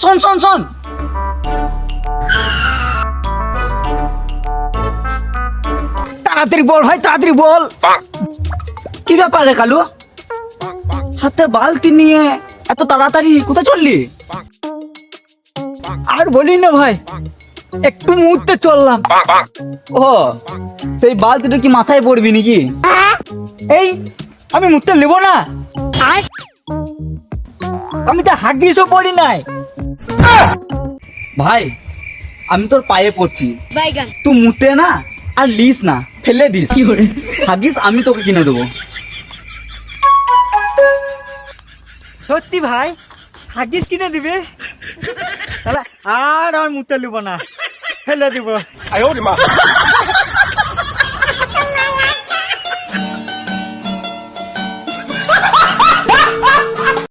শোন শোন শোন, তাড়াতাড়ি বল ভাই, তাড়াতাড়ি বল। কি ব্যাপার রে কালু, হাতে বালতি নিয়ে এত তাড়াতাড়ি কোথায় চললি? আর বলি না ভাই, একটু মুহূর্তে চললাম। ও, সেই বালতিটা কি মাথায় পড়বি নাকি? এই, আমি মুহূর্তে নেবো না, আমি তো হাগিসও পড়ি নাই। ভাই আমি তোর পায়ে পড়ছি, তুই মুতে না আর লিস না, ফেলে দিস। হাগিস আমি তোকে কিনে দেবো। সত্যি ভাই, হাগিস কিনে দিবে? তাহলে আর মুতে নেবো না, ফেলে দিব।